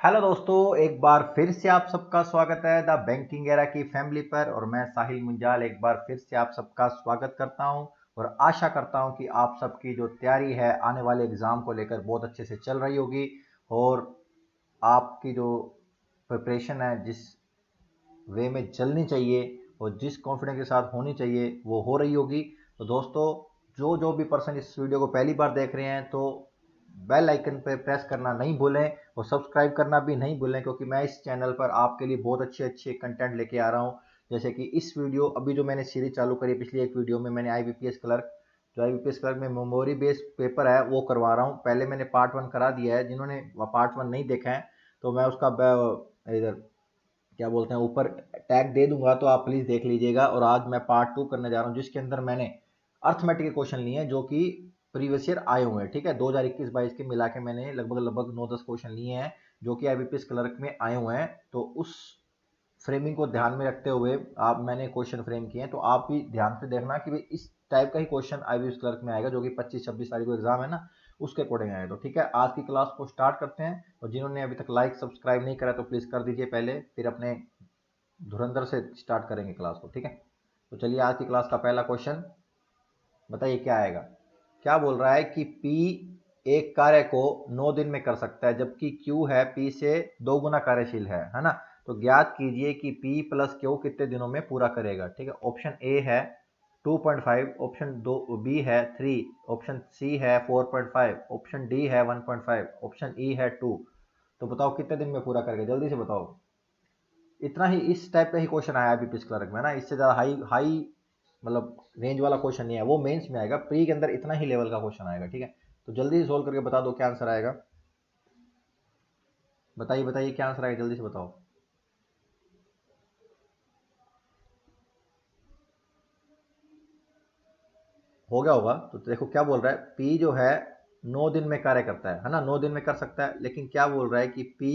Hello दोस्तों, एक बार फिर से आप सबका स्वागत है द बैंकिंग एरा की फैमिली पर। और मैं साहिल मुंजाल एक बार फिर से आप सबका स्वागत करता हूं और आशा करता हूं कि आप सबकी जो तैयारी है आने वाले एग्ज़ाम को लेकर बहुत अच्छे से चल रही होगी। और आपकी जो प्रिपरेशन है जिस वे में चलनी चाहिए और जिस कॉन्फिडेंस के साथ होनी चाहिए वो हो रही होगी। तो दोस्तों, जो जो भी पर्सन इस वीडियो को पहली बार देख रहे हैं तो बेल आइकन पर प्रेस करना नहीं भूलें और सब्सक्राइब करना भी नहीं भूलें, क्योंकि मैं इस चैनल पर आपके लिए बहुत अच्छे अच्छे कंटेंट लेके आ रहा हूँ। जैसे कि इस वीडियो अभी जो मैंने सीरीज चालू करी, पिछली एक वीडियो में मैंने IBPS क्लर्क, जो IBPS क्लर्क में मेमोरी बेस्ड पेपर है वो करवा रहा हूँ। पहले मैंने पार्ट 1 करा दिया है, जिन्होंने पार्ट 1 नहीं देखा है तो मैं उसका इधर क्या बोलते हैं ऊपर टैग दे दूंगा, तो आप प्लीज़ देख लीजिएगा। और आज मैं पार्ट 2 करने जा रहा हूँ, जिसके अंदर मैंने अर्थमेटिक के क्वेश्चन लिए हैं जो कि प्रीवियस ईयर आए हुए हैं। ठीक है, 2021-22 के मिला के मैंने लगभग लगभग 9-10 क्वेश्चन लिए हैं जो कि IBPS क्लर्क में आए हुए हैं। तो उस फ्रेमिंग को ध्यान में रखते हुए आप मैंने क्वेश्चन फ्रेम किए हैं, तो आप भी ध्यान से देखना कि भाई इस टाइप का ही क्वेश्चन IBPS क्लर्क में आएगा, जो कि 25-26 तारीख को एग्जाम है ना, उसके अकॉर्डिंग आएगा। तो ठीक है, आज की क्लास को स्टार्ट करते हैं। और जिन्होंने अभी तक लाइक सब्सक्राइब नहीं करा तो प्लीज़ कर दीजिए पहले, फिर अपने धुरंधर से स्टार्ट करेंगे क्लास को। ठीक है, तो चलिए आज की क्लास का पहला क्वेश्चन बताइए क्या आएगा। क्या बोल रहा है कि P एक कार्य को 9 दिन में कर सकता है, जबकि Q है P से 2 गुना कार्यशील है ना। तो ज्ञात कीजिए कि P प्लस Q कितने दिनों में पूरा करेगा। ठीक है, ऑप्शन ए है 2.5, ऑप्शन दो बी है 3, ऑप्शन सी है 4.5, ऑप्शन डी है 1.5, ऑप्शन ई है 2। तो बताओ कितने दिन में पूरा करेगा, जल्दी से बताओ। इतना ही, इस टाइप का ही क्वेश्चन आया IBPS क्लर्क में ना, इससे ज़्यादा हाई हाई मतलब रेंज वाला क्वेश्चन नहीं है, वो मेंस में आएगा। प्री के अंदर इतना ही लेवल का क्वेश्चन आएगा। ठीक है, तो जल्दी से सोल्व करके बता दो क्या आंसर आएगा। बताइए बताइए क्या आंसर आएगा, जल्दी से बताओ। हो गया होगा। तो देखो क्या बोल रहा है, पी जो है 9 दिन में कार्य करता है ना, 9 दिन में कर सकता है। लेकिन क्या बोल रहा है कि पी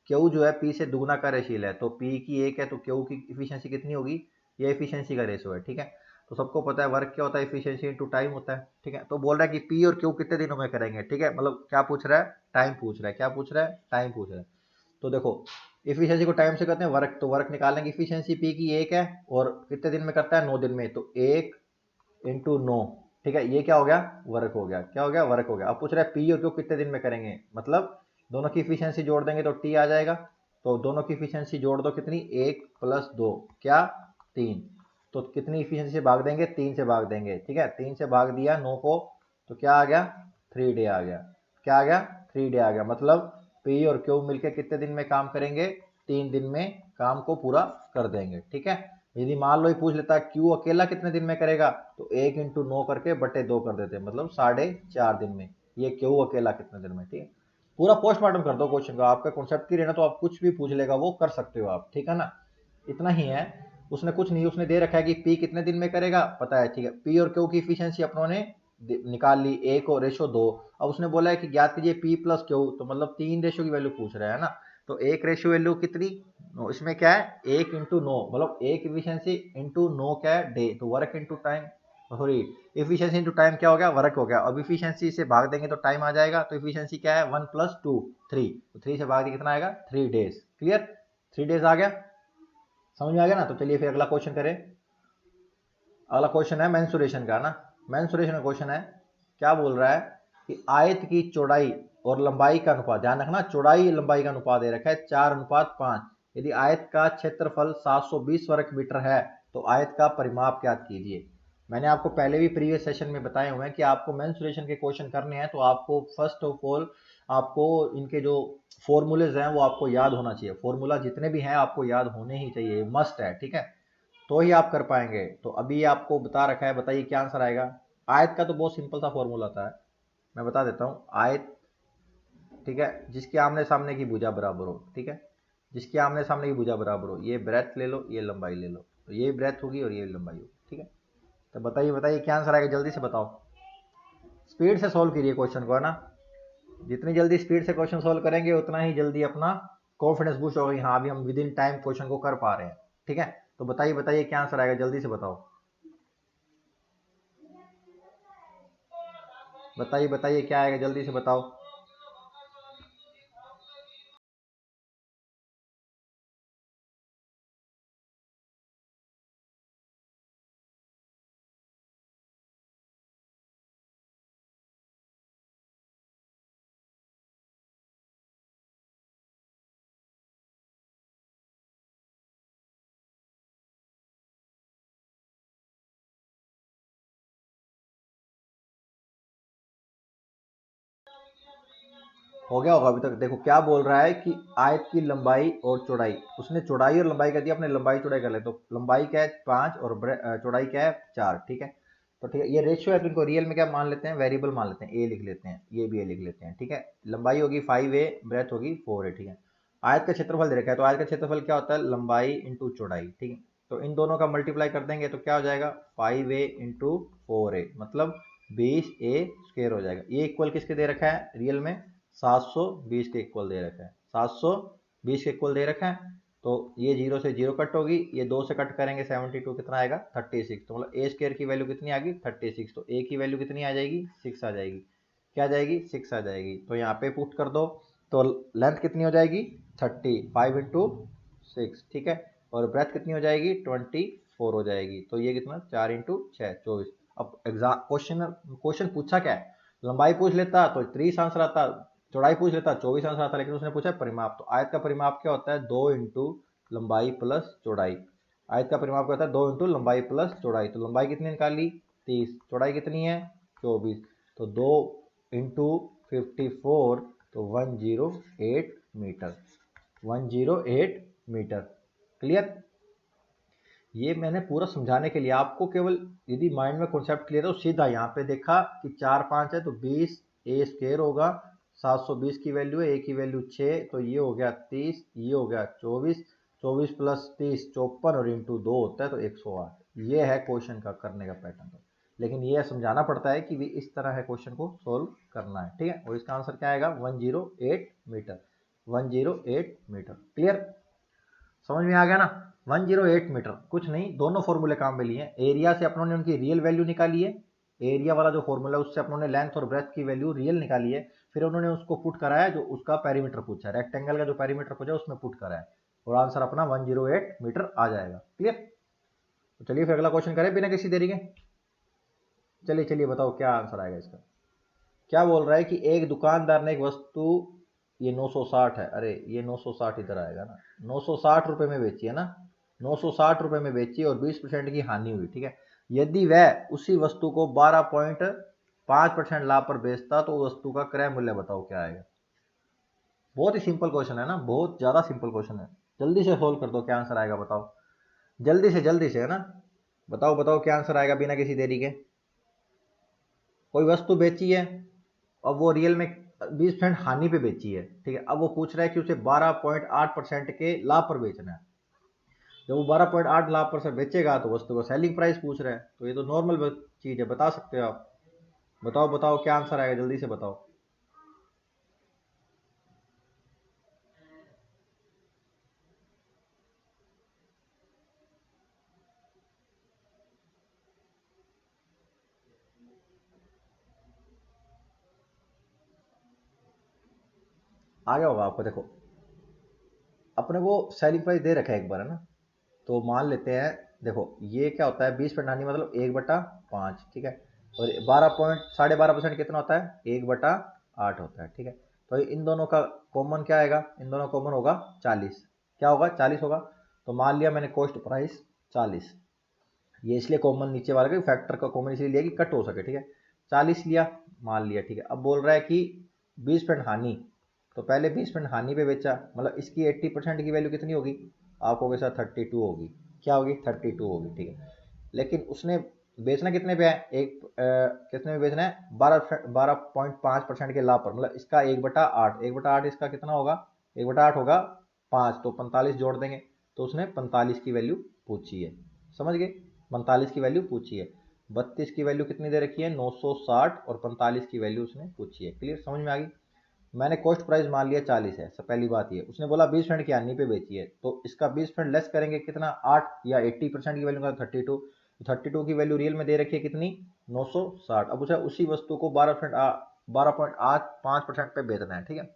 क्यू जो है पी से दुगना कार्यशील है, तो पी की एक है तो क्यू की इफिशियंसी कितनी होगी, ये इफिशियंसी का रेशो है। ठीक है, तो सबको पता है वर्क क्या होता है, इफिशियंसी इनटू टाइम होता है। ठीक है, तो बोल रहा है कि पी और क्यू कितने दिनों में करेंगे। ठीक है, मतलब क्या पूछ रहा है, टाइम पूछ रहा है। क्या पूछ रहा है, टाइम पूछ रहा है। तो देखो, इफिशियंसी को टाइम से करते हैं वर्क, तो वर्क निकालेंगे। इफिशियंसी पी की एक है और कितने दिन में करता है, 9 दिन में, तो 1 × 9। ठीक है, ये क्या हो गया, वर्क हो गया। क्या हो गया, वर्क हो गया। अब पूछ रहा है पी और क्यू कितने दिन में करेंगे, मतलब दोनों की इफिशियंसी जोड़ देंगे तो टी आ जाएगा। तो दोनों की इफिशियंसी जोड़ दो, कितनी, 1 + 2 क्या, 3। तो कितनी इफिशियंसी से भाग देंगे, 3 से भाग देंगे। ठीक है, 3 से भाग दिया 9 को, तो क्या आ गया, 3 डे आ गया। क्या आ गया, 3 डे आ गया। मतलब पी और क्यू मिलकर कितने दिन में काम करेंगे, 3 दिन में काम को पूरा कर देंगे। ठीक है, यदि मान लो ही पूछ लेता क्यू अकेला कितने दिन में करेगा, तो 1 × 9 करके बटे 2 कर देते, मतलब 4.5 दिन में। ये क्यू अकेला कितने दिन में। ठीक है, पूरा पोस्टमार्टम कर दो क्वेश्चन का, आपका कॉन्सेप्ट क्लियर है ना, तो आप कुछ भी पूछ लेगा वो कर सकते हो आप। ठीक है ना, इतना ही है। उसने कुछ नहीं, उसने दे रखा है कि पी कितने दिन में करेगा पता है। ठीक है, पी और क्यू की इफिशियंसी अपनों ने निकाल ली, 1:2। अब उसने बोला है कि ज्ञात कीजिए पी प्लस क्यू, तो मतलब 3 रेशो की वैल्यू पूछ रहा है ना। तो एक रेशो वैल्यू कितनी, इसमें क्या है, 1 × 9, मतलब एक इफिशियंसी इंटू 9 क्या है, डे, तो work into time, sorry efficiency into time क्या हो गया, वर्क हो गया। अब इफिशियंसी से भाग देंगे तो टाइम आ जाएगा, तो इफिशियंसी क्या है, 1 + 2 3, तो 3 से भाग देंगे कितना आएगा, 3 डेज। क्लियर, 3 डेज आ गया, समझ में आ गया ना। तो चलिए फिर अगला क्वेश्चन करें। अगला क्वेश्चन है मेंसुरेशन का ना, मेंसुरेशन का क्वेश्चन है। क्या बोल रहा है कि आयत की चौड़ाई और लंबाई का अनुपात, ध्यान रखना चौड़ाई लंबाई का अनुपात दे रखा है 4:5। यदि आयत का क्षेत्रफल 720 वर्ग मीटर है तो आयत का परिमाप ज्ञात कीजिए। मैंने आपको पहले भी प्रीवियस सेशन में बताए हुए हैं कि आपको मेंसुरेशन के क्वेश्चन करने हैं, तो आपको फर्स्ट ऑफ ऑल आपको इनके जो फॉर्मूलेज हैं वो आपको याद होना चाहिए। फॉर्मूला जितने भी हैं आपको याद होने ही चाहिए, मस्ट है। ठीक है, तो ही आप कर पाएंगे। तो अभी आपको बता रखा है, बताइए क्या आंसर आएगा। आयत का तो बहुत सिंपल सा फॉर्मूला था, मैं बता देता हूँ। आयत, ठीक है, जिसके आमने सामने की भुजा बराबर हो। ठीक है, जिसके आमने सामने की भुजा बराबर हो, ये ब्रेथ ले लो, ये लंबाई ले लो, तो ये ब्रेथ होगी और ये लंबाई होगी। ठीक है, तो बताइए बताइए क्या आंसर आएगा, जल्दी से बताओ। स्पीड से सोल्व कीजिए क्वेश्चन को, है ना। जितनी जल्दी स्पीड से क्वेश्चन सोल्व करेंगे उतना ही जल्दी अपना कॉन्फिडेंस बूस्ट होगा कि हाँ अभी हम विद इन टाइम क्वेश्चन को कर पा रहे हैं। ठीक है, तो बताइए बताइए क्या आंसर आएगा, जल्दी से बताओ। बताइए बताइए क्या आएगा, जल्दी से बताओ। हो गया होगा अभी तक। देखो क्या बोल रहा है कि आयत की लंबाई और चौड़ाई, उसने चौड़ाई और लंबाई कर दिया, अपने लंबाई चौड़ाई कर ले। तो लंबाई क्या है 5 और चौड़ाई क्या है 4, ठीक है। तो ठीक है, ये रेशियो है तो इनको रियल में क्या मान लेते हैं, वेरिएबल मान लेते हैं, ए लिख लेते हैं, ये भी ए लिख लेते हैं, ठीक है। लंबाई होगी 5a, ब्रेथ होगी 4a, ठीक है। आयत का क्षेत्रफल दे रखा है, तो आयत का क्षेत्रफल क्या होता है, लंबाई इंटू चौड़ाई, ठीक है। तो इन दोनों का मल्टीप्लाई कर देंगे तो क्या हो जाएगा 5a इंटू 4a, मतलब 20a स्क्वायर हो जाएगा। ये इक्वल किसके दे रखा है रियल में, 720 के इक्वल दे रखा है, 720 के इक्वल दे रखा है। तो ये 0 से 0 कट होगी, ये 2 से कट करेंगे 72 कितना आएगा 36। तो मतलब ए स्क्वायर की वैल्यू कितनी आ गई 36, तो ए की वैल्यू कितनी आ जाएगी 6 आ जाएगी। क्या आ जाएगी 6 आ जाएगी। तो यहाँ पे पुट कर दो, तो लेंथ कितनी हो जाएगी 30, 5 इंटू 6, ठीक है। और ब्रेथ कितनी हो जाएगी 24 हो जाएगी। तो ये कितना 4 इंटू 6 24। अब एग्जाम क्वेश्चन पूछा क्या है, लंबाई पूछ लेता तो 30 आंसर आता, चौड़ाई पूछ लेता 24 आंसर आता, लेकिन उसने पूछा परिमाप। तो आयत का परिमाप क्या होता है 2 इंटू लंबाई प्लस चौड़ाई। आयत का परिमाप क्या होता है 2 इंटू लंबाई प्लस चौड़ाई। तो लंबाई कितनी निकाली 30, चौड़ाई कितनी है 24, तो 2 इंटू 54, तो 108 मीटर, 108 मीटर। क्लियर। ये मैंने पूरा समझाने के लिए आपको, केवल यदि माइंड में कॉन्सेप्ट क्लियर है तो सीधा यहाँ पे देखा कि 4 5 है तो 20 ए स्क्वायर होगा, 720 की वैल्यू है, ए की वैल्यू 6, तो ये हो गया 30, ये हो गया 24, 24 प्लस 30 54, और इंटू 2 होता है तो 108। ये है क्वेश्चन का करने का पैटर्न। तो लेकिन ये समझाना पड़ता है कि भी इस तरह है क्वेश्चन को सोल्व करना है, ठीक है। और इसका आंसर क्या आएगा 108 मीटर, 108 मीटर। क्लियर, समझ में आ गया ना। 108 मीटर, कुछ नहीं, दोनों फॉर्मूले काम में लिए। एरिया से अपनों ने उनकी रियल वैल्यू निकाली है, एरिया वाला जो फॉर्मूला है उससे अपनों ने लेंथ और ब्रेथ की वैल्यू रियल निकाली है, फिर उन्होंने उसको पुट कराया जो उसका पेरीमीटर पूछा है, रेक्टेंगल का जो पेरीमीटर पूछा है उसमें पुट कराया, और आंसर अपना 108 मीटर आ जाएगा। क्लियर। तो चलिए फिर अगला क्वेश्चन करें बिना किसी देरी के। चलिए चलिए बताओ क्या आंसर आएगा इसका। क्या बोल रहा है कि एक दुकानदार ने एक वस्तु, ये 960 है, अरे ये 960 इधर आएगा ना, 960 रुपए में बेची है ना, 960 रुपए में बेची और 20% की हानि हुई, ठीक है। यदि वह उसी वस्तु को 12.5% लाभ पर बेचता तो वस्तु का क्रय मूल्य बताओ क्या आएगा। बहुत ही सिंपल क्वेश्चन है ना, बहुत ज्यादा सिंपल क्वेश्चन है। जल्दी से सोल्व कर दो, क्या आंसर आएगा बताओ, जल्दी से है ना, बताओ बताओ क्या आंसर आएगा बिना किसी देरी के। कोई वस्तु बेची है, अब वो रियल में 20% हानि पे बेची है, ठीक है। अब वो पूछ रहा है कि उसे 12.8% के लाभ पर बेचना है। जब वो 12.8 लाभ पर से बेचेगा तो वस्तु का सेलिंग प्राइस पूछ रहा है, तो ये तो नॉर्मल चीज है, बता सकते हो आप। बताओ बताओ क्या आंसर आएगा, जल्दी से बताओ। आ गया होगा आपको। देखो अपने को सेलिंग प्राइस दे रखा है एक बार, है ना, तो मान लेते हैं। देखो ये क्या होता है 20% मतलब 1/5, ठीक है। और 12.5% कितना होता है 1/8 होता है, ठीक है। तो इन दोनों का कॉमन क्या आएगा, इन दोनों कॉमन होगा 40, क्या होगा 40 होगा। तो मान लिया मैंने कॉस्ट प्राइस 40, ये इसलिए कॉमन नीचे वाला का फैक्टर का कॉमन इसलिए लिया कि कट हो सके, ठीक है। 40 लिया, मान लिया, ठीक है। अब बोल रहा है कि 20% हानि, तो पहले 20% हानि पे बेचा, मतलब इसकी 80% की वैल्यू कितनी होगी, आप कहोगे सर 32 होगी, क्या होगी 32 होगी, ठीक है। लेकिन उसने बेचना कितने पे है, कितने में बेचना है 12.5% के लाभ पर, मतलब इसका 1/8, 1/8 इसका कितना होगा 1/8 होगा 5, तो 45 जोड़ देंगे। तो उसने 45 की वैल्यू पूछी है, समझ गए, 45 की वैल्यू पूछी है। 32 की वैल्यू कितनी दे रखी है 960, और 45 की वैल्यू उसने पूछी है। क्लियर, समझ में आ गई। मैंने कॉस्ट प्राइस मान लिया 40 है, सब पहली बात ये। उसने बोला 20% की हानि पे बेची है, तो इसका 20% लेस करेंगे कितना 8, या 80% की वैल्यू का 32, 32 की वैल्यू रियल में दे रखी है कितनी 960। अब उसे उसी वस्तु को 12.5% पे बेचना है, ठीक है।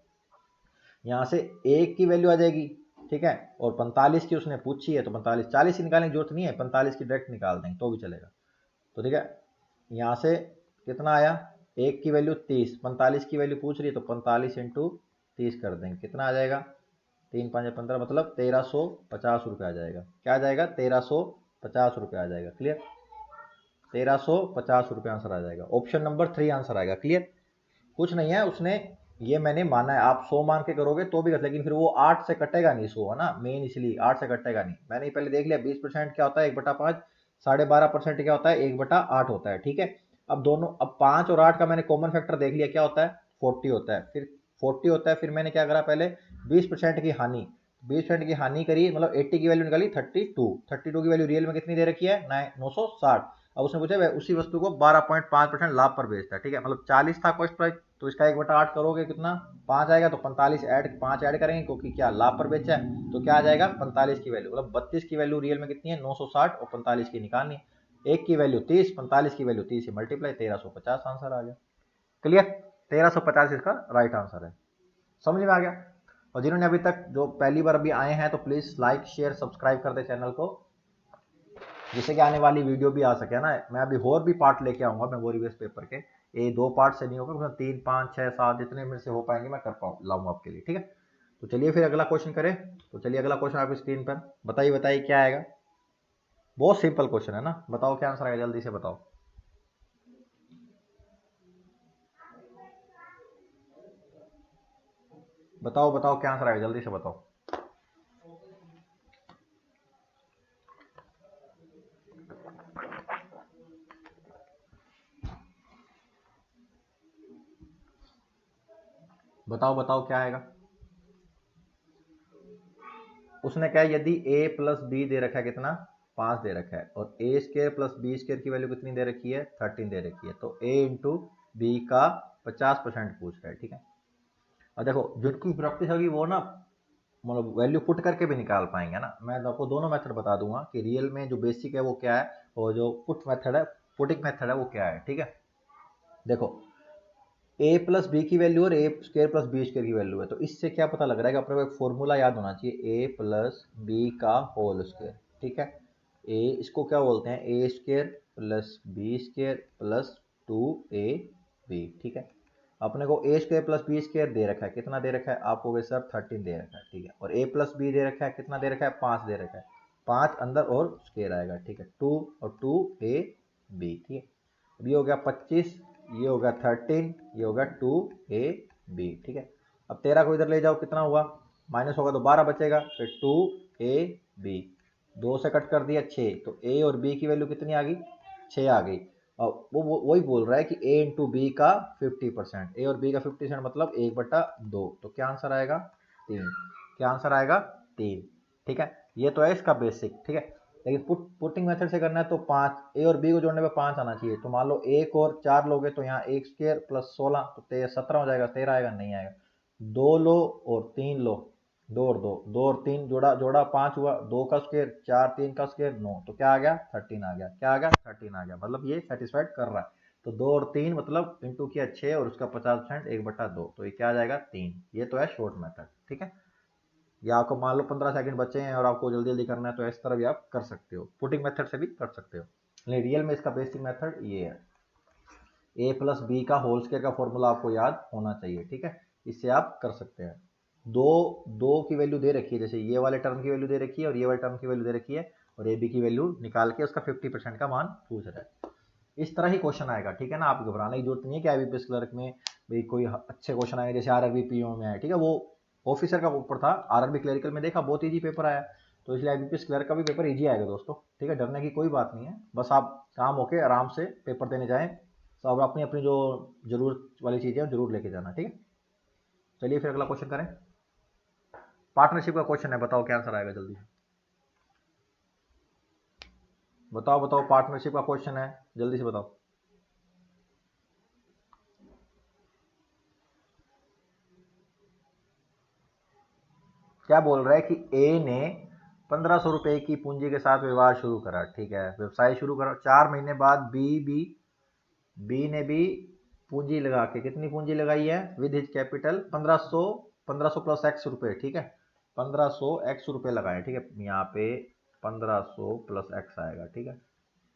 यहाँ से एक की वैल्यू आ जाएगी, ठीक है, और 45 की उसने पूछी है, तो 45 40 की निकालने की जरूरत नहीं है, 45 की डायरेक्ट निकाल देंगे तो भी चलेगा। तो ठीक है, यहाँ से कितना आया, एक की वैल्यू 30, 45 की वैल्यू पूछ रही है, तो 45 इंटू 30 कर देंगे, कितना आ जाएगा 3×5=15, मतलब 1350 रुपये आ जाएगा। क्या आ जाएगा 1350 रुपये आ जाएगा। क्लियर, 1350 रुपये आंसर आ जाएगा। ऑप्शन नंबर 3 आंसर आएगा। क्लियर, कुछ नहीं है, उसने ये मैंने माना है, आप 100 मान के करोगे तो भी कर, लेकिन फिर वो 8 से कटेगा नहीं 100, है ना, मेन इसलिए 8 से कटेगा नहीं। मैंने पहले देख लिया 20% क्या होता है 1/5, 12.5% क्या होता है 1/8 होता है, ठीक है। अब दोनों, अब 5 और 8 का मैंने कॉमन फैक्टर देख लिया, क्या होता है 40 होता है, फिर 40 होता है, फिर मैंने क्या करा पहले 20% की हानि, 20% की हानि करी, मतलब 80 की वैल्यू निकाली 32 की वैल्यू रियल में कितनी दे रखी है 960। अब उसने पूछा उसी वस्तु को 12.5% लाभ पर बेचता है, ठीक है, मतलब 40 था कॉस्ट प्राइस, तो इसका 1/8 करोगे कितना 5 आएगा, तो 45 ऐड 5 ऐड करेंगे क्योंकि क्या लाभ पर बेचा है, तो क्या आ जाएगा 45 की वैल्यू, मतलब 32 की वैल्यू रियल में कितनी है 960 और 45 की निकालनी है। एक की वैल्यू 30, 45 की वैल्यू 30 से मल्टीप्लाई, 1350 आंसर आ गया। क्लियर, 1350 इसका राइट आंसर है। समझ में आ गया। और जिन्होंने अभी तक जो पहली बार अभी आए हैं तो प्लीज लाइक शेयर सब्सक्राइब कर दे चैनल को, जिससे कि आने वाली वीडियो भी आ सके ना। मैं अभी और भी पार्ट लेके आऊंगा मेमोरी बेस्ड पेपर के, ये 2 पार्ट से नहीं होगा, उसमें 3 5 6 7 जितने मेरे से हो पाएंगे मैं कर पाऊँ लाऊंगा आपके लिए, ठीक है। तो चलिए फिर अगला क्वेश्चन करें। तो चलिए अगला क्वेश्चन आपकी स्क्रीन पर, बताइए बताइए क्या आएगा। बहुत सिंपल क्वेश्चन है ना, बताओ क्या आंसर आएगा, जल्दी से बताओ। बताओ बताओ क्या आंसर आएगा, जल्दी से बताओ। बताओ बताओ क्या आएगा। उसने क्या, यदि a प्लस बी दे रखा है कितना 5 दे रखा है, और ए स्केयर प्लस बी स्केयर की वैल्यू कितनी दे रखी है 13 दे रखी है, तो a इंटू बी का 50% पूछ रहा है, ठीक है। और देखो जिनकी प्रैक्टिस होगी वो ना, मतलब वैल्यू पुट करके भी निकाल पाएंगे ना। मैं आपको दोनों मेथड बता दूंगा कि रियल में जो बेसिक है वो क्या है, और जो पुट मेथड है, पुटिंग मेथड है वो क्या है, ठीक है। देखो a प्लस बी की वैल्यू और ए स्केयर प्लस बी स्केयर की वैल्यू है, तो इससे क्या पता लग रहा है कि अपने को एक फॉर्मूला याद होना चाहिए, a प्लस बी का होल स्केयर, ठीक है। ए इसको क्या बोलते हैं, A square plus B square plus 2ab, ठीक है। अपने को A square plus B square दे रखा है, कितना दे रखा है आपको सर 13 दे रखा है, ठीक है। और ए प्लस बी दे रखा है, कितना दे रखा है 5 दे रखा है, 5 अंदर और स्केयर आएगा, ठीक है, 2 और 2ab, ठीक है। अब ये हो गया 25, ये हो गया 13, ये हो गया 2ab, ठीक है। अब 13 को इधर ले जाओ, कितना हुआ माइनस होगा तो 12 बचेगा, फिर 2ab, 2 से कट कर दिया 6, तो a और b की वैल्यू कितनी आ गई 6 आ गई। और वो वही बोल रहा है कि a इंटू बी का 50%, ए और बी का 50% मतलब 1/2, तो क्या आंसर आएगा 3, क्या आंसर आएगा 3, ठीक है। ये तो है इसका बेसिक, ठीक है। लेकिन पुटिंग मेथड से करना है तो 5, ए और बी को जोड़ने पे 5 आना चाहिए, तो मान लो 1 और 4 लोगे तो यहाँ 1 स्क्वायर प्लस 16 तो 17 हो जाएगा, 13 आएगा नहीं आएगा। 2 लो और 3 लो, 2 और 2, 2 और 3 जोड़ा जोड़ा 5 हुआ, 2 का स्क्वायर 4, 3 का स्क्वायर 9, तो क्या आ गया 13 आ गया, क्या आ गया 13 आ गया, मतलब ये सेटिस्फाइड कर रहा है। तो 2 और 3 मतलब इंटू किया 6 और उसका 50% 1/2, तो ये क्या आ जाएगा 3। ये तो है शॉर्ट मेथड, ठीक है। या आपको मान लो 15 सेकंड बचे हैं और आपको जल्दी जल्दी करना है तो इस तरह भी आप कर सकते हो, पुटिंग मेथड से भी कर सकते हो। लेकिन रियल में इसका बेसिक मेथड ये है, ए प्लस बी का होल स्क्वायर का फॉर्मूला आपको याद होना चाहिए, ठीक है। इससे आप कर सकते हैं। दो दो की वैल्यू दे रखी है, जैसे ये वाले टर्म की वैल्यू दे रखी है और ये वाले टर्म की वैल्यू दे रखी है, और ए बी की वैल्यू निकाल के उसका 50% का मान पूछ रहा है। इस तरह ही क्वेश्चन आएगा, ठीक है ना। आप घबराने की जरूरत नहीं है कि आईबीपीएस क्लर्क में भाई कोई अच्छे क्वेश्चन आएंगे, जैसे आरआरबी पीओ में है, ठीक है, वो ऑफिसर का ऊपर था। आरआरबी क्लरिकल में देखा बहुत इजी पेपर आया, तो इसलिए आईबीपीएस क्लर्क का भी पेपर इजी आएगा दोस्तों, ठीक है। डरने की कोई बात नहीं है, बस आप काम होके आराम से पेपर देने जाएं, तो आप अपनी अपनी जो जरूरत वाली चीज़ें जरूर लेके जाना, ठीक है। चलिए फिर अगला क्वेश्चन करें। पार्टनरशिप का क्वेश्चन है, बताओ क्या आंसर आएगा जल्दी से। बताओ बताओ, पार्टनरशिप का क्वेश्चन है, जल्दी से बताओ। क्या बोल रहा है कि ए ने 1500 रुपए की पूंजी के साथ व्यवहार शुरू करा, ठीक है, व्यवसाय शुरू करा। 4 महीने बाद बी ने भी पूंजी लगा के, कितनी पूंजी लगाई है with his capital 1500 plus x रुपए, ठीक है, 1500 एक्स रुपए लगाए, ठीक है। यहाँ पे 1500 प्लस एक्स आएगा, ठीक है,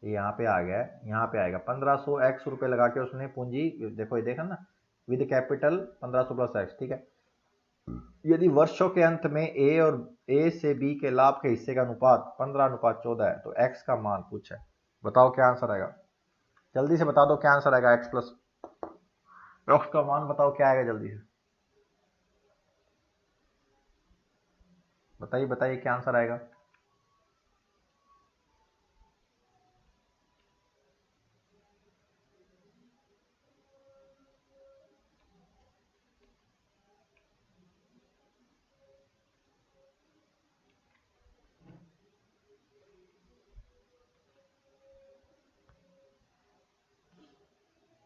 यहाँ पे आ गया, यहाँ पे आएगा 1500 एक्स रुपए लगा के उसने पूंजी, देखो ये देखा ना, विद कैपिटल 1500 प्लस एक्स, ठीक है। यदि वर्षों के अंत में ए और ए से बी के लाभ के हिस्से का अनुपात 15:14 है, तो एक्स का मान पूछा है, बताओ क्या आंसर आएगा, जल्दी से बता दो क्या आंसर आएगा। एक्स का मान बताओ क्या आएगा जल्दी से। बताइए बताइए क्या आंसर आएगा।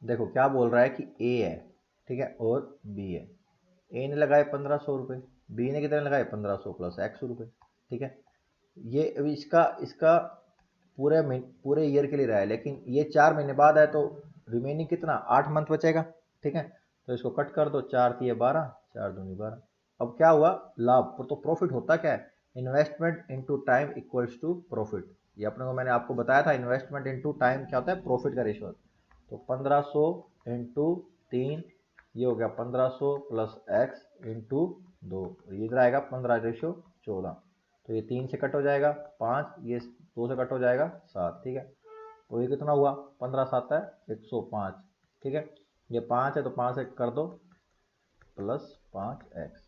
देखो क्या बोल रहा है कि ए है, ठीक है, और बी है। ए ने लगाए 1500 रुपये, बी ने कितने लगाए 1500 प्लस एक्स रुपये, ठीक है। ये अभी इसका इसका पूरे ईयर के लिए रहा है, लेकिन ये 4 महीने बाद है तो रिमेनिंग कितना 8 मंथ बचेगा, ठीक है। तो इसको कट कर दो, 4 तिये 12, 4 दूनी 12। अब क्या हुआ, लाभ तो प्रॉफिट होता क्या है, investment into time equals to profit. ये अपने को मैंने आपको बताया था, इन्वेस्टमेंट इनटू टाइम क्या होता है, प्रॉफिट का रेशियो। तो 1500 इंटू 3, ये हो गया 1500 प्लस एक्स इंटू 2, ये इधर आएगा 15/14। तो ये 3 से कट हो जाएगा 5, ये 2 से कट हो जाएगा 7, ठीक है। तो ये कितना हुआ, 15 7 है 105, ठीक है। ये 5 है तो 5 से कर दो प्लस 5x,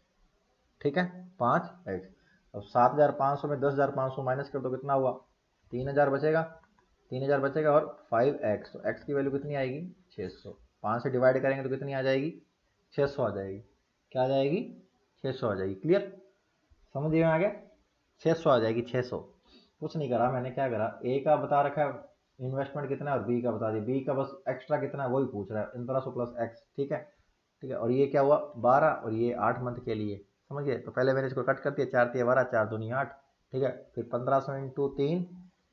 ठीक है, 5x। अब 7500 में 10,500 माइनस कर दो, कितना हुआ 3000 बचेगा, 3000 बचेगा और 5x, तो x की वैल्यू कितनी आएगी 600। 5 से डिवाइड करेंगे तो कितनी आ जाएगी 600 आ जाएगी। क्या आ जाएगी 600 आ जाएगी। क्लियर, समझ में आ गया, 600 आ जाएगी 600। कुछ नहीं करा मैंने, क्या करा, ए का बता रखा है इन्वेस्टमेंट कितना है और बी का बता दिया, बी का बस एक्स्ट्रा कितना है वही पूछ रहा है, 1500 प्लस एक्स, ठीक है, ठीक है। और ये क्या हुआ 12 और ये 8 मंथ के लिए, समझ गए। तो पहले मैंने इसको कट कर दिया, 4 तिये 12, 4 दूनी 8, ठीक है। फिर 1500 into 3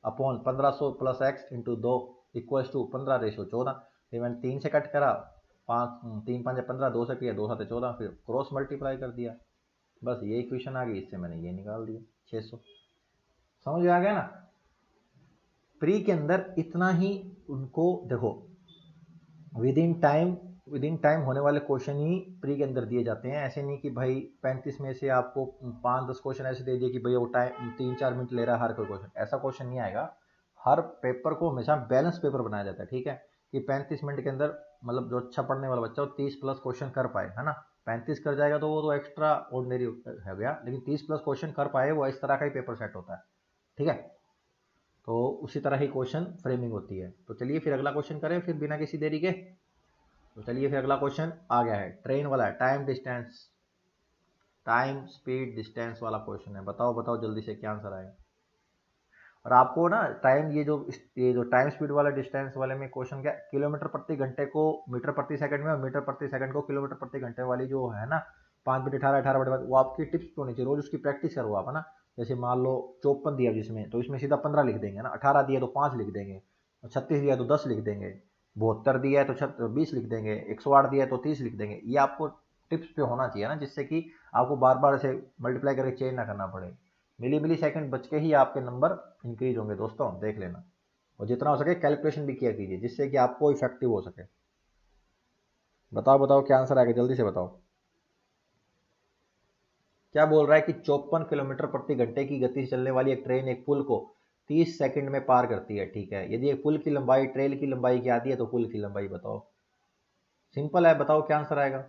upon 1500 plus X into 2 equals to 15/14। फिर मैंने 3 से कट करा, 5 3 5 15, 2 से किया, 2 7 14, फिर क्रॉस मल्टीप्लाई कर दिया, बस ये इक्वेशन आ गई, इससे मैंने ये निकाल दिया 600। समझ में आ गया ना। प्री के अंदर इतना ही उनको देखो, विद इन टाइम होने वाले क्वेश्चन ही प्री के अंदर दिए जाते हैं। ऐसे नहीं कि भाई 35 में से आपको 5-10 क्वेश्चन ऐसे दे दिए कि भैया वो टाइम 3-4 मिनट ले रहा है हर कोई क्वेश्चन, ऐसा क्वेश्चन नहीं आएगा। हर पेपर को हमेशा बैलेंस पेपर बनाया जाता है, ठीक है, कि 35 मिनट के अंदर मतलब जो अच्छा पढ़ने वाला बच्चा हो 30 प्लस क्वेश्चन कर पाए, है ना। 35 कर जाएगा तो वो तो एक्स्ट्रा ऑर्डिनरी हो गया, लेकिन 30 प्लस क्वेश्चन कर पाए वो इस तरह का ही पेपर सेट होता है, ठीक है। तो उसी तरह ही क्वेश्चन फ्रेमिंग होती है। तो चलिए फिर अगला क्वेश्चन करें फिर बिना किसी देरी के। तो चलिए फिर अगला क्वेश्चन आ गया है, ट्रेन वाला है, टाइम स्पीड डिस्टेंस वाला क्वेश्चन है। बताओ बताओ जल्दी से क्या आंसर आएगा। और आपको ना टाइम, ये जो टाइम स्पीड वाला डिस्टेंस वाले में क्वेश्चन क्या, किलोमीटर प्रति घंटे को मीटर प्रति सेकंड में और मीटर प्रति सेकंड को किलोमीटर प्रति घंटे वाली जो है ना, 5/18 वो आपकी टिप्स पे होनी चाहिए, रोज उसकी प्रैक्टिस करो आप, है ना। जैसे मान लो 54 दिया जिसमें, तो इसमें सीधा 15 लिख देंगे ना, 18 दिया तो 5 लिख देंगे, 36 दिया तो 10 लिख देंगे, 72 दिया है तो 20 लिख देंगे, 108 दिया है तो 30 लिख देंगे। ये आपको टिप्स पे होना चाहिए ना, जिससे कि आपको बार बार ऐसे मल्टीप्लाई करके चेंज ना करना पड़े। मिली मिली सेकंड बच के ही आपके नंबर इंक्रीज होंगे दोस्तों, देख लेना। और जितना हो सके कैलकुलेशन भी किया कीजिए, जिससे कि आपको इफेक्टिव हो सके। बताओ बताओ क्या आंसर आएगा, जल्दी से बताओ। क्या बोल रहा है कि 54 किलोमीटर प्रति घंटे की गति से चलने वाली एक ट्रेन एक पुल को 30 सेकंड में पार करती है, ठीक है। यदि एक पुल की लंबाई ट्रेन की लंबाई की आती है तो पुल की लंबाई बताओ। सिंपल है, बताओ क्या आंसर आएगा।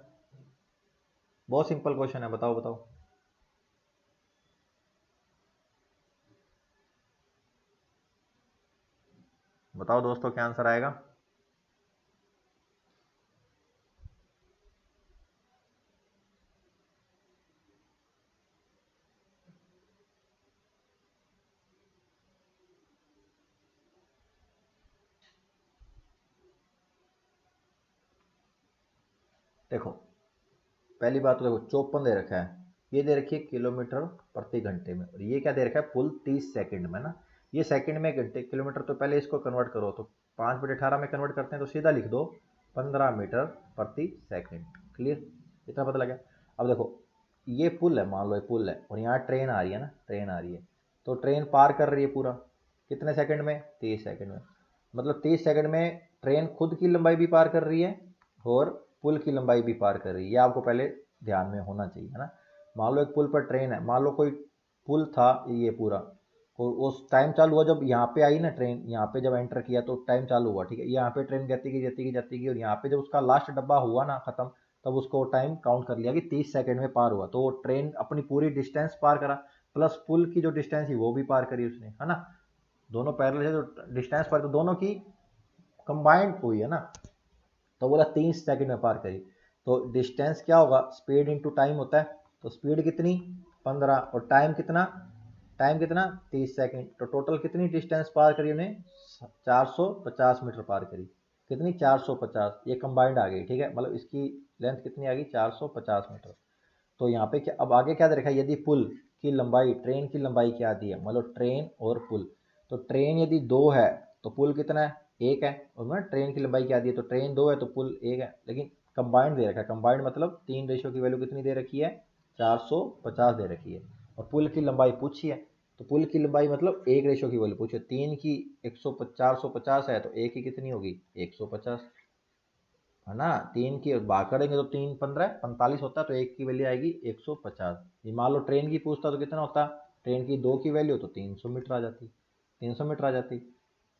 बहुत सिंपल क्वेश्चन है, बताओ बताओ। बताओ दोस्तों क्या आंसर आएगा। देखो पहली बात तो देखो 54 दे रखा है, ये दे रखी है किलोमीटर प्रति घंटे में, और ये क्या दे रखा है पुल 30 सेकंड में ना। ये सेकंड में घंटे किलोमीटर, तो पहले इसको कन्वर्ट करो, तो 5/18 में कन्वर्ट करते हैं तो सीधा लिख दो 15 मीटर प्रति सेकंड। क्लियर, इतना पता लगा। अब देखो ये पुल है, मान लो ये पुल है और यहाँ ट्रेन आ रही है ना, ट्रेन आ रही है, तो ट्रेन पार कर रही है पूरा कितने सेकंड में, 30 सेकंड में। मतलब 30 सेकंड में ट्रेन खुद की लंबाई भी पार कर रही है और पुल की लंबाई भी पार कर रही है, ये आपको पहले ध्यान में होना चाहिए, है ना। मान लो एक पुल पर ट्रेन है, मान लो कोई पुल था ये पूरा, और उस टाइम चालू हुआ जब यहाँ पे आई ना ट्रेन, यहाँ पे जब एंटर किया तो टाइम चालू हुआ, ठीक है। यहाँ पे ट्रेन जाती गई और यहाँ पे जब उसका लास्ट डब्बा हुआ ना खत्म, तब उसको टाइम काउंट कर लिया कि 30 सेकंड में पार हुआ, तो वो ट्रेन अपनी पूरी डिस्टेंस पार करा। प्लस पुल की जो डिस्टेंस थी वो भी पार करी उसने, है ना। दोनों पैरेलल है तो डिस्टेंस पार, तो दोनों की कंबाइंड हुई है ना, तो बोला 30 सेकंड में पार करी। तो डिस्टेंस क्या होगा, स्पीड इनटू टाइम होता है, तो स्पीड कितनी 15 और टाइम कितना 30 सेकंड, तो टोटल कितनी डिस्टेंस पार करी उन्हें 450 मीटर पार करी। कितनी 450, ये कंबाइंड आ गई, ठीक है, मतलब इसकी लेंथ कितनी आ गई 450 मीटर। तो यहाँ पे क्या, अब आगे क्या दे रखा है, यदि पुल की लंबाई, ट्रेन की लंबाई क्या दी है, मतलब ट्रेन और पुल, तो ट्रेन यदि 2 है तो पुल कितना है 1 है, और मैं ट्रेन की लंबाई क्या दी है, तो ट्रेन 2 है तो पुल 1 है, लेकिन कंबाइंड दे रखा है, कंबाइंड मतलब 3 रेशियो की वैल्यू कितनी दे रखी है 450 दे रखी है, और पुल की लंबाई पूछी है, तो पुल की लंबाई मतलब 1 रेशियो की वैल्यू पूछी है, 3 की 450 है तो 1 की कितनी होगी 150, है ना। 3 की भाग करेंगे तो 3 15 45 होता है, तो 1 की वैल्यू आएगी 150। ये मान लो ट्रेन की पूछता तो कितना होता, ट्रेन की 2 की वैल्यू तो 300 मीटर आ जाती, 300 मीटर आ जाती।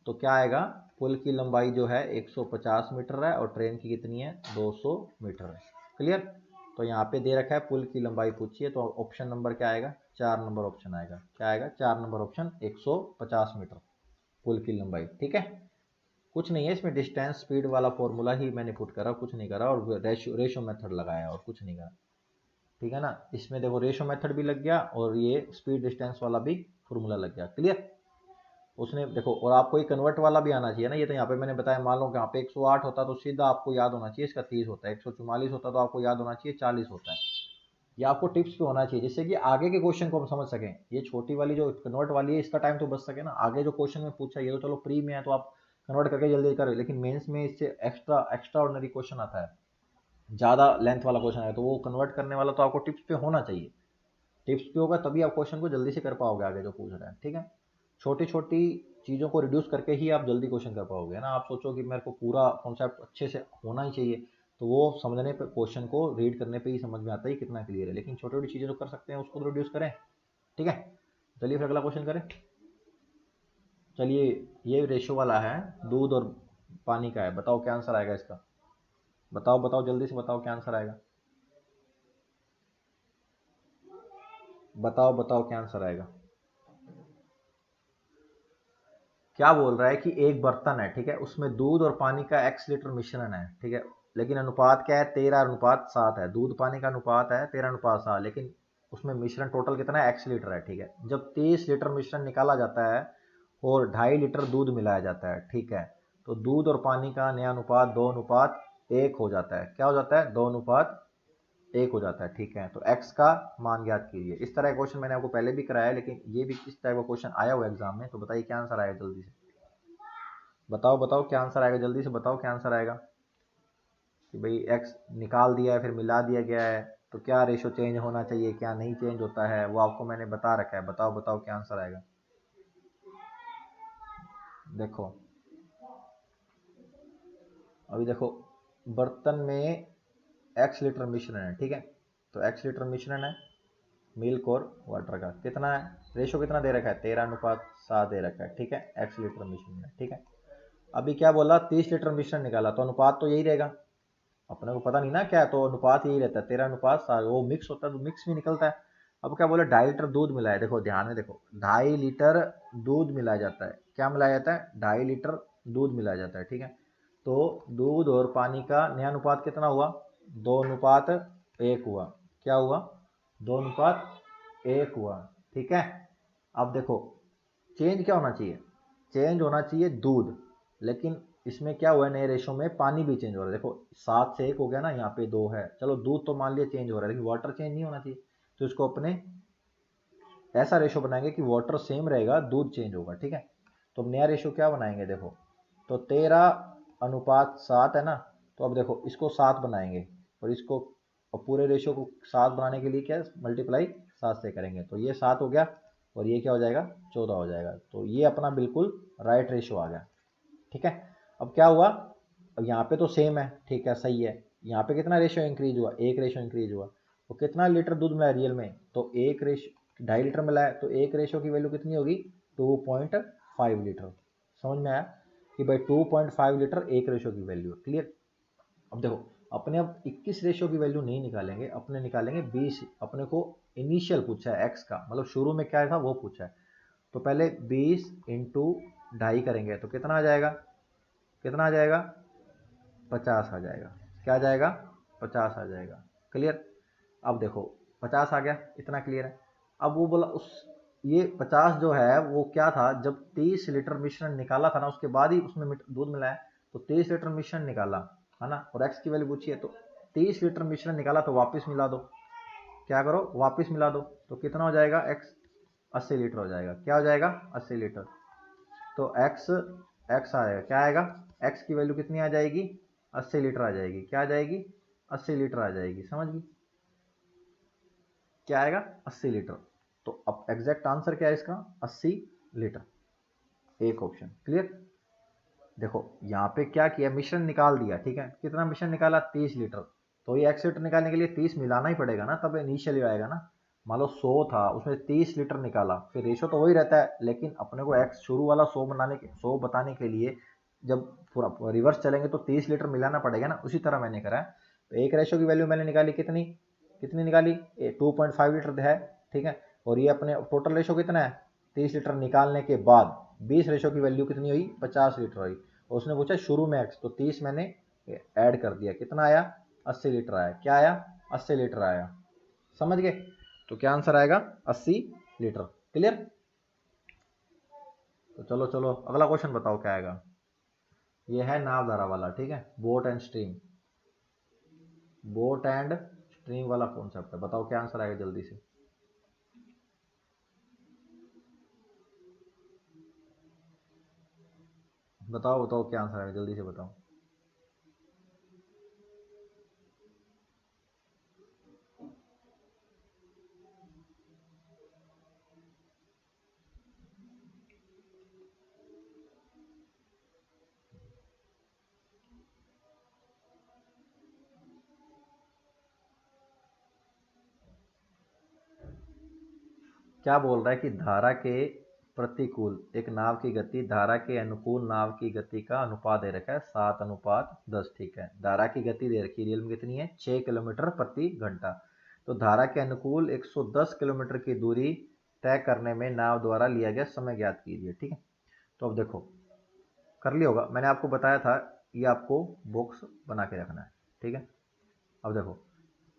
तो क्या आएगा, पुल की लंबाई जो है 150 मीटर है और ट्रेन की कितनी है 200 मीटर है। क्लियर। तो यहाँ पे दे रखा है पुल की लंबाई पूछिए, तो ऑप्शन नंबर क्या आएगा 4 नंबर ऑप्शन आएगा, क्या आएगा 4 नंबर ऑप्शन 150 मीटर पुल की लंबाई, ठीक है। कुछ नहीं है इसमें, डिस्टेंस स्पीड वाला फॉर्मूला ही मैंने पुट करा, कुछ नहीं करा, और रेशो मेथड लगाया और कुछ नहीं करा, ठीक है ना। इसमें देखो रेशो मेथड भी लग गया और ये स्पीड डिस्टेंस वाला भी फॉर्मूला लग गया, क्लियर। उसने देखो, और आपको ये कन्वर्ट वाला भी आना चाहिए ना, ये तो यहाँ पे मैंने बताया, मान लो यहाँ पे 108 होता तो सीधा आपको याद होना चाहिए इसका 30 होता है, 144 होता तो आपको याद होना चाहिए 40 होता है। ये आपको टिप्स पे होना चाहिए जिससे कि आगे के क्वेश्चन को हम समझ सकें। ये छोटी वाली जो कन्वर्ट वाली है इसका टाइम तो बच सके ना, आगे जो क्वेश्चन में पूछा ये तो चलो प्री में है तो आप कन्वर्ट करके जल्दी करो, लेकिन मेंस में इससे एक्स्ट्रा एक्स्ट्रा ऑर्डिनरी क्वेश्चन आता है, ज़्यादा लेंथ वाला क्वेश्चन है, तो वो कन्वर्ट करने वाला तो आपको टिप्स पे होना चाहिए। टिप्स पे होगा तभी आप क्वेश्चन को जल्दी से कर पाओगे आगे जो पूछ रहे हैं, ठीक है। छोटी छोटी चीज़ों को रिड्यूस करके ही आप जल्दी क्वेश्चन कर पाओगे, है ना। आप सोचो कि मेरे को पूरा कॉन्सेप्ट अच्छे से होना ही चाहिए, तो वो समझने पे, क्वेश्चन को रीड करने पे ही समझ में आता है कितना क्लियर है, लेकिन छोटी छोटी चीज़ें जो कर सकते हैं उसको तो रिड्यूस करें, ठीक है। चलिए फिर अगला क्वेश्चन करें। चलिए, ये रेशियो वाला है, दूध और पानी का है, बताओ क्या आंसर आएगा इसका, बताओ बताओ जल्दी से बताओ क्या आंसर आएगा, बताओ बताओ क्या आंसर आएगा। क्या बोल रहा है कि एक बर्तन है, ठीक है, उसमें दूध और पानी का x लीटर मिश्रण है, ठीक है, लेकिन अनुपात क्या है 13:7 है, दूध पानी का अनुपात है 13:7, लेकिन उसमें मिश्रण टोटल कितना है x लीटर है, ठीक है। जब 30 लीटर मिश्रण निकाला जाता है और 2.5 लीटर दूध मिलाया जाता है, ठीक है, तो दूध और पानी का नया अनुपात 2:1 हो जाता है, क्या हो जाता है 2:1 हो जाता है, ठीक है। तो x का मान ज्ञात कीजिए। इस तरह का क्वेश्चन मैंने आपको पहले भी कराया है, लेकिन ये भी इस टाइप का क्वेश्चन आया हुआ एग्जाम में, तो बताइए क्या आंसर आएगा जल्दी से, बताओ बताओ क्या आंसर आएगा, जल्दी से बताओ क्या आंसर आएगा। कि भाई x निकाल दिया है फिर मिला दिया गया है, तो क्या रेशो चेंज होना चाहिए, क्या नहीं चेंज होता है, वो आपको मैंने बता रखा है, बताओ बताओ क्या आंसर आएगा। देखो, अभी देखो, बर्तन में x लीटर मिश्रण है, ठीक है, तो x लीटर मिश्रण है मिल्क और वाटर का, कितना है रेशो, कितना दे रखा है 13:7 दे रखा है, ठीक है, x लीटर मिश्रण है, ठीक है। अभी क्या बोला 30 लीटर मिश्रण निकाला, तो अनुपात तो यही रहेगा, अपने को पता नहीं ना क्या है, तो अनुपात यही रहता है 13:7, वो मिक्स होता है तो मिक्स भी निकलता है। अब क्या बोले 2.5 लीटर दूध मिलाया, देखो ध्यान में देखो 2.5 लीटर दूध मिलाया जाता है, क्या मिलाया जाता है 2.5 लीटर दूध मिलाया जाता है, ठीक है। तो दूध और पानी का नया अनुपात कितना हुआ 2:1 हुआ, क्या हुआ 2:1 हुआ, ठीक है। अब देखो चेंज क्या होना चाहिए, चेंज होना चाहिए दूध, लेकिन इसमें क्या हुआ है नए रेशो में पानी भी चेंज हो रहा है, देखो 7 से 1 हो गया ना, यहाँ पे 2 है, चलो दूध तो मान लिया चेंज हो रहा है, लेकिन वाटर चेंज नहीं होना चाहिए, तो इसको अपने ऐसा रेशो बनाएंगे कि वाटर सेम रहेगा दूध चेंज होगा, ठीक है। तो अब नया रेशो क्या बनाएंगे, देखो तो 13:7 है ना, तो अब देखो इसको 7 बनाएंगे और इसको, और पूरे रेशो को 7 बनाने के लिए क्या मल्टीप्लाई 7 से करेंगे, तो ये 7 हो गया और ये क्या हो जाएगा 14 हो जाएगा, तो ये अपना बिल्कुल राइट रेशो आ गया, ठीक है। अब क्या हुआ, अब यहाँ पे तो सेम है, ठीक है सही है, यहाँ पे कितना रेशियो इंक्रीज हुआ, एक रेशियो इंक्रीज हुआ, तो कितना लीटर दूध मिला रियल में, तो एक रेशियो 2.5 लीटर मिला है, तो एक रेशियो की वैल्यू कितनी होगी 2.5 लीटर, समझ में आया कि भाई 2.5 लीटर एक रेशियो की वैल्यू, क्लियर। अब देखो, अपने अब 21 रेशियो की वैल्यू नहीं निकालेंगे, अपने निकालेंगे 20। अपने को इनिशियल पूछा है एक्स का, मतलब शुरू में क्या था वो पूछा है। तो पहले 20 इंटू 2.5 करेंगे तो कितना आ जाएगा, कितना आ जाएगा, 50 आ जाएगा। क्या आ जाएगा, 50 आ जाएगा। क्लियर। अब देखो 50 आ गया, इतना क्लियर है। अब वो बोला उस ये 50 जो है वो क्या था, जब 30 लीटर मिश्रण निकाला था ना, उसके बाद ही उसमें दूध मिलाया, तो 30 लीटर मिश्रण निकाला है ना, और एक्स की वैल्यू पूछी है, तो 30 लीटर मिश्रण निकाला तो वापस मिला दो। क्या करो, वापस मिला दो, तो कितना हो जाएगा, एक्स 80 लीटर हो जाएगा। क्या हो जाएगा, 80 लीटर। तो एक्स एक्स आएगा, क्या आएगा, एक्स की वैल्यू कितनी आ जाएगी, 80 लीटर आ जाएगी। क्या आ जाएगी, 80 लीटर आ जाएगी। समझ गई, क्या आएगा, 80 लीटर। तो अब एग्जैक्ट आंसर क्या है इसका, 80 लीटर। एक ऑप्शन क्लियर। देखो यहाँ पे क्या किया, मिश्रण निकाल दिया, ठीक है, कितना मिश्रण निकाला, 30 लीटर। तो ये एक्स लीटर निकालने के लिए 30 मिलाना ही पड़ेगा ना, तब इनिशियली आएगा ना। मान लो 100 था, उसमें 30 लीटर निकाला, फिर रेशो तो वही रहता है, लेकिन अपने को एक्स शुरू वाला 100 बताने के लिए जब पूरा रिवर्स चलेंगे तो 30 लीटर मिलाना पड़ेगा ना, उसी तरह मैंने करा है। तो एक रेशो की वैल्यू मैंने निकाली, कितनी कितनी निकाली, 2.5 लीटर है, ठीक है। और ये अपने टोटल रेशो कितना है, 30 लीटर निकालने के बाद 20 रेशो की वैल्यू कितनी हुई, 50 लीटर हुई। और उसने पूछा शुरू में एक्स, तो 30 मैंने ऐड कर दिया, कितना आया, 80 लीटर आया। क्या आया, 80 लीटर आया। समझ गए। तो क्या आंसर आएगा, 80 लीटर। क्लियर। तो चलो चलो अगला क्वेश्चन बताओ क्या आएगा। ये है नाव धारा वाला, ठीक है, boat and stream. Boat and stream वाला कॉन्सेप्ट है। बताओ क्या आंसर आएगा जल्दी से। बताओ बताओ क्या आंसर आएगा, जल्दी से बताओ। क्या बोल रहा है कि धारा के प्रतिकूल एक नाव की गति धारा के अनुकूल नाव की गति का अनुपात दे रखा है 7:10। ठीक है, धारा की गति दे रखी है, रियल में कितनी है, 6 किलोमीटर प्रति घंटा। तो धारा के अनुकूल 110 किलोमीटर की दूरी तय करने में नाव द्वारा लिया गया समय ज्ञात कीजिए। ठीक है, तो अब देखो कर लिया होगा, मैंने आपको बताया था ये आपको बॉक्स बना के रखना है। ठीक है, अब देखो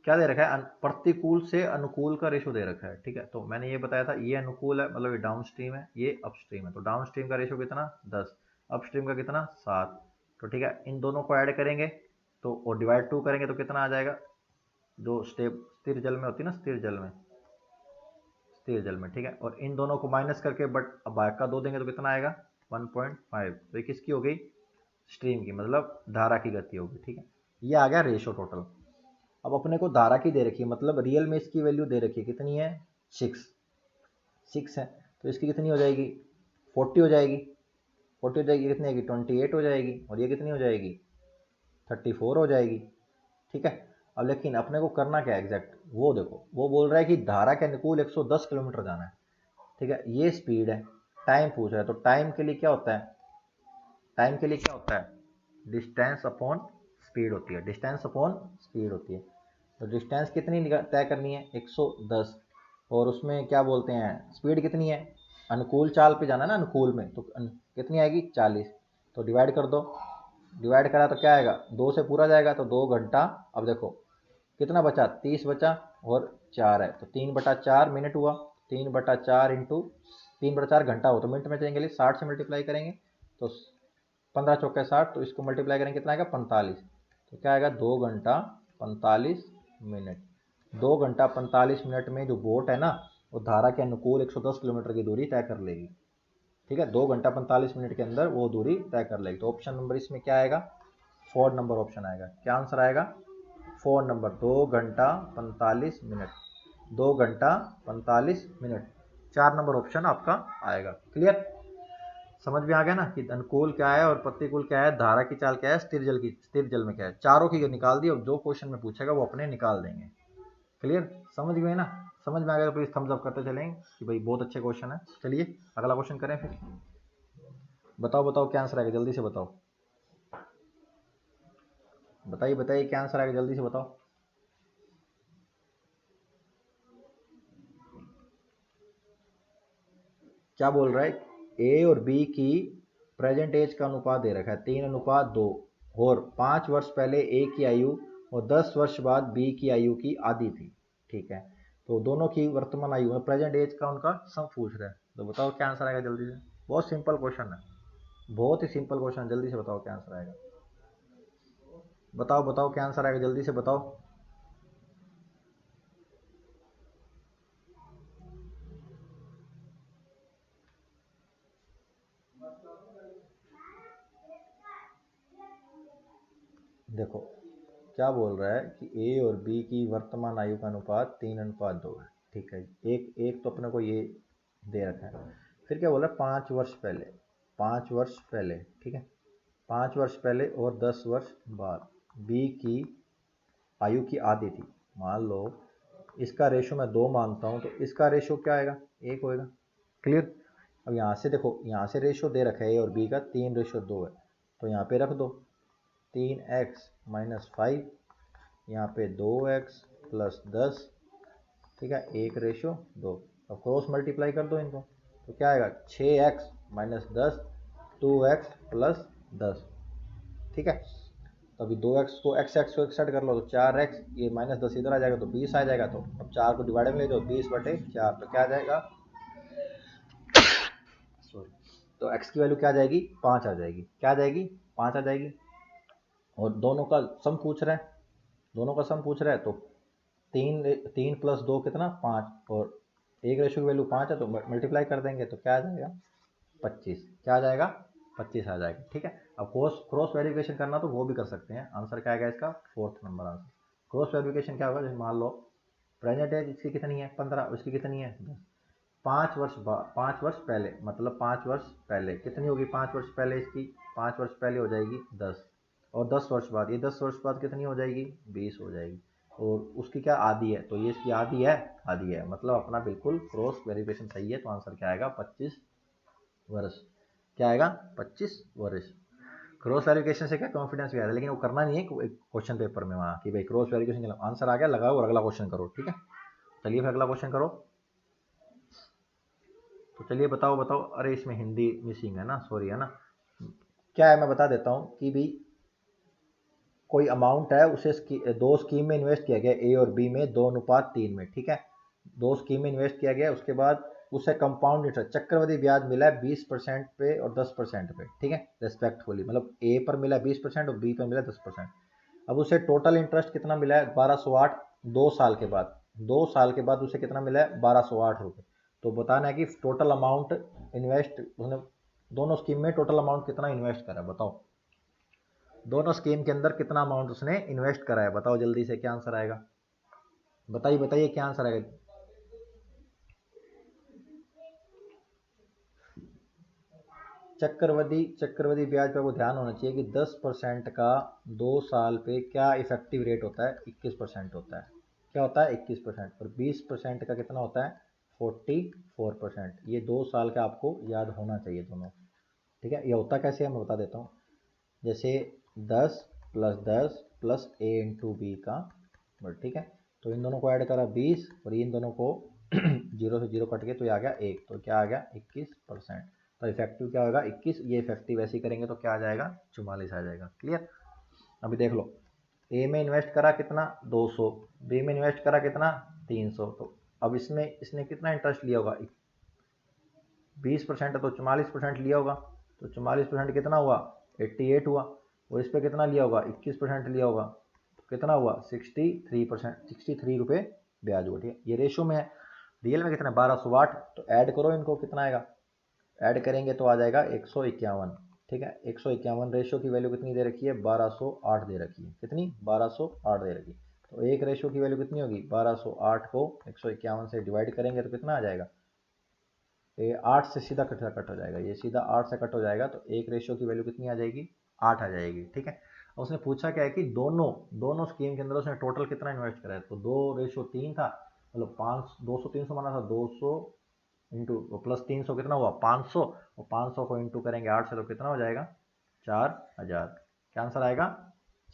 क्या दे रखा है, प्रतिकूल से अनुकूल का रेशो दे रखा है। ठीक है, तो मैंने ये बताया था ये अनुकूल है, मतलब ये डाउन स्ट्रीम है, ये अपस्ट्रीम है। तो डाउन स्ट्रीम का रेशो कितना, 10, अपस्ट्रीम का कितना, 7। तो ठीक है, इन दोनों को ऐड करेंगे तो और डिवाइड 2 करेंगे तो कितना आ जाएगा, जो स्थिर जल में होती है ना, स्थिर जल में। ठीक है, और इन दोनों को माइनस करके बट अब बाकी का 2 देंगे तो कितना आएगा, 1.5। तो ये किसकी हो गई, स्ट्रीम की, मतलब धारा की गति होगी। ठीक है, ये आ गया रेशो टोटल। अब अपने को धारा की दे रखी है, मतलब रियल में इसकी वैल्यू दे रखी है, कितनी है, 6 है। तो इसकी कितनी हो जाएगी, 40 हो जाएगी। 40 हो जाएगी, कितनी आएगी, 28 हो जाएगी। और ये कितनी हो जाएगी, 34 हो जाएगी। ठीक है, अब लेकिन अपने को करना क्या है एग्जैक्ट, वो देखो, वो बोल रहा है कि धारा के अनुकूल 110 किलोमीटर जाना है। ठीक है, ये स्पीड है, टाइम पूछ रहा है, तो टाइम के लिए क्या होता है, टाइम के लिए क्या होता है, डिस्टेंस अपॉन स्पीड होती है, डिस्टेंस अपॉन स्पीड होती है। तो डिस्टेंस कितनी तय करनी है, 110, और उसमें क्या बोलते हैं, स्पीड कितनी है, अनुकूल चाल पे जाना है ना, अनुकूल में, तो कितनी आएगी, 40। तो डिवाइड कर दो, डिवाइड करा तो क्या आएगा, 2 से पूरा जाएगा तो 2 घंटा। अब देखो कितना बचा, 30 बचा और 4 है, तो 3/4 मिनट हुआ। 3/4 इंटू 3/4 घंटा हो, तो मिनट में चलेंगे 60 से मल्टीप्लाई करेंगे तो 15 चौके 60, तो इसको मल्टीप्लाई करेंगे कितना आएगा, 45। तो क्या आएगा, 2 घंटा 45 मिनट। 2 घंटा 45 मिनट में जो बोट है ना, वो धारा के अनुकूल 110 किलोमीटर की दूरी तय कर लेगी। ठीक है, 2 घंटा 45 मिनट के अंदर वो दूरी तय कर लेगी। तो ऑप्शन नंबर इसमें क्या आएगा, 4 नंबर ऑप्शन आएगा। क्या आंसर आएगा, 4 नंबर, 2 घंटा 45 मिनट। 2 घंटा 45 मिनट, 4 नंबर ऑप्शन आपका आएगा। क्लियर, समझ में आ गया ना कि अनुकूल क्या है और प्रतिकूल क्या है, धारा की चाल क्या है, स्थिर जल में क्या है, चारों की निकाल दी। और जो क्वेश्चन में पूछेगा वो अपने निकाल देंगे। क्लियर, समझ गए ना। समझ में आ गया तो प्लीज थम्स अप करते चलेंगे कि भाई बहुत अच्छे क्वेश्चन है। चलिए अगला क्वेश्चन करें फिर। बताओ बताओ क्या आंसर आएगा, जल्दी से बताओ। बताइए बताइए क्या आंसर आएगा, जल्दी से बताओ। क्या बोल रहा है, ए और बी की प्रेजेंट एज का अनुपात दे रखा है 3:2, और 5 वर्ष पहले ए की आयु और 10 वर्ष बाद बी की आयु की आधी थी। ठीक है, तो दोनों की वर्तमान आयु में प्रेजेंट एज का उनका सम पूछ रहा है, तो बताओ क्या आंसर आएगा जल्दी से। बहुत सिंपल क्वेश्चन है, बहुत ही सिंपल क्वेश्चन, जल्दी से बताओ क्या आंसर आएगा। बताओ बताओ क्या आंसर आएगा, जल्दी से बताओ। देखो क्या बोल रहा है कि ए और बी की वर्तमान आयु का अनुपात 3:2 है। ठीक है, एक एक तो अपने को ये दे रखा है। फिर क्या बोला, 5 वर्ष पहले, 5 वर्ष पहले, ठीक है, 5 वर्ष पहले और 10 वर्ष बाद बी की आयु की आधी थी। मान लो इसका रेशो मैं 2 मानता हूँ, तो इसका रेशो क्या आएगा, 1 होएगा। क्लियर। अब यहाँ से देखो, यहाँ से रेशो दे रखा है ए और बी का 3:2 है, तो यहाँ पे रख दो 3x-5, यहाँ पे 2x प्लस 10, ठीक है, 1:2। अब क्रॉस मल्टीप्लाई कर दो इनको, तो क्या आएगा, 6x-10, 2x प्लस 10। ठीक है, तो अभी 2x को x को एक सेट कर लो, तो 4x, ये -10 इधर आ जाएगा तो 20 आ जाएगा। तो अब 4 को डिवाइड में ले दो, 20/4, तो क्या आ जाएगा, सॉरी, तो x की वैल्यू क्या आ जाएगी, 5 आ जाएगी। क्या आ जाएगी, 5 आ जाएगी। और दोनों का सम पूछ रहा है, दोनों का सम पूछ रहा है, तो 3 प्लस 2 कितना, 5, और एक रेशो की वैल्यू 5 है, तो मल्टीप्लाई कर देंगे तो क्या आ जाएगा, 25। क्या आ जाएगा, 25 आ जाएगा। ठीक है, अब क्रॉस क्रॉस वेरिफिकेशन करना तो वो भी कर सकते हैं। आंसर क्या आएगा इसका, 4th number answer. Cross verification क्या होगा, जैसे मान लो प्रेजेंट एज इसकी कितनी है, 15, उसकी कितनी है, 10। 5 वर्ष पहले, मतलब 5 वर्ष पहले कितनी होगी, 5 वर्ष पहले इसकी, 5 वर्ष पहले हो जाएगी 10, और 10 वर्ष बाद, ये 10 वर्ष बाद कितनी हो जाएगी, 20 हो जाएगी। और उसकी क्या आधी है, तो ये इसकी आधी है, आधी है, मतलब अपना बिल्कुल क्रॉस वेरिफिकेशन सही है। तो आंसर क्या आएगा, 25 वर्ष। क्या आएगा, 25 वर्ष। क्रॉस वेरिफिकेशन से क्या कॉन्फिडेंस भी आता है, लेकिन वो करना नहीं है क्वेश्चन पेपर में वहाँ कि भाई क्रॉस वेरिफिकेशन के आंसर आ गया लगाओ और अगला क्वेश्चन करो। ठीक है, चलिए फिर अगला क्वेश्चन करो। तो चलिए बताओ बताओ, अरे इसमें हिंदी मिसिंग है ना, सॉरी है ना। क्या है, मैं बता देता हूँ कि भाई कोई अमाउंट है, उसे दो स्कीम में इन्वेस्ट किया गया, ए और बी में 2:3 में। ठीक है, दो स्कीम में इन्वेस्ट किया गया, उसके बाद उसे कंपाउंड इंटरेस्ट, चक्रवृद्धि ब्याज मिला है 20% पे और 10% पे। ठीक है, रेस्पेक्टफुली, मतलब ए पर मिला 20% और बी पर मिला 10%। अब उसे टोटल इंटरेस्ट कितना मिला है, 1208, 2 साल के बाद, 2 साल के बाद उसे कितना मिला है, 1208 रुपये। तो बताना है कि टोटल अमाउंट इन्वेस्ट उसने दोनों स्कीम में टोटल अमाउंट कितना इन्वेस्ट करा, बताओ। दोनों स्कीम के अंदर कितना अमाउंट उसने इन्वेस्ट करा है, बताओ जल्दी से क्या आंसर आएगा। बताइए बताइए क्या आंसर आएगा। चक्रवृद्धि ब्याज पर वो ध्यान होना चाहिए कि 10% का 2 साल पे क्या इफेक्टिव रेट होता है, 21% होता है। क्या होता है, 21%। और 20% का कितना होता है, 44%। ये 2 साल का आपको याद होना चाहिए दोनों। ठीक है, ये होता कैसे है मैं बता देता हूँ। जैसे 10 + 10 + a × b का, ठीक है, तो इन दोनों को ऐड करा 20, और इन दोनों को जीरो से जीरो कट के तो ये आ गया 1, तो क्या आ गया, 21%। तो इफेक्टिव क्या होगा, 21। ये इफेक्टिव ऐसे ही करेंगे तो क्या आ जाएगा, 44 आ जाएगा। क्लियर। अभी देख लो, ए में इन्वेस्ट करा कितना, 200, बी में इन्वेस्ट करा कितना, 300। तो अब इसमें इसने कितना इंटरेस्ट लिया होगा, 20% है तो 44% लिया होगा। तो 44% कितना हुआ, 88 हुआ। और इस पर कितना लिया होगा, 21% लिया होगा, तो कितना हुआ, 63%, 63 रुपये ब्याज हुआ। ठीक है, ये रेशो में है। रियल में कितना, 1208। तो ऐड करो इनको, कितना आएगा, ऐड करेंगे तो आ जाएगा 151। ठीक है, 151। रेशो की वैल्यू कितनी दे रखी है, 1208 दे रखी है। कितनी, 1208 दे रखी है। तो एक रेशो की वैल्यू कितनी होगी, 1208 को 151 से डिवाइड करेंगे तो कितना आ जाएगा, ये 8 से सीधा कट हो जाएगा, ये सीधा 8 से कट हो जाएगा। तो एक रेशियो की वैल्यू कितनी आ जाएगी, 8 आ जाएगी। ठीक है, उसने पूछा क्या है कि दोनों दोनों स्कीम के अंदर उसने टोटल कितना इन्वेस्ट करा है, तो 2:3 था, मतलब 5, 200 300 माना था, 200 इंटू प्लस 300 कितना हुआ, 500, और 500 को इंटू करेंगे 8 से तो कितना हो जाएगा, 4000। क्या आंसर आएगा,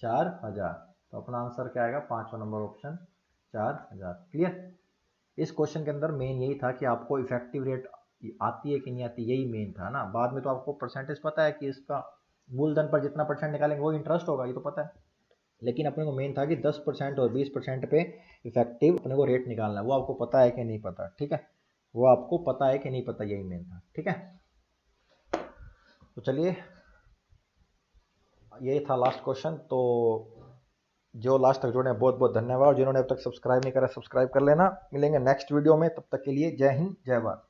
4000। तो अपना आंसर क्या आएगा, 5वां नंबर ऑप्शन 4000। क्लियर। इस क्वेश्चन के अंदर मेन यही था कि आपको इफेक्टिव रेट आती है कि नहीं आती, यही मेन था ना। बाद में तो आपको परसेंटेज पता है कि इसका मूलधन पर जितना परसेंट निकालेंगे वो इंटरेस्ट होगा, ये तो पता है। लेकिन अपने को मेन था कि 10% और 20% पे इफेक्टिव अपने को रेट निकालना है, वो आपको पता है कि नहीं पता, ठीक है, वो आपको पता है कि नहीं पता, यही मेन था, ठीक है। तो चलिए, यही था लास्ट क्वेश्चन। तो जो लास्ट तक जुड़े बहुत बहुत धन्यवाद, जिन्होंने अब तक सब्सक्राइब नहीं करा सब्सक्राइब कर लेना। मिलेंगे नेक्स्ट वीडियो में, तब तक के लिए जय हिंद जय भारत।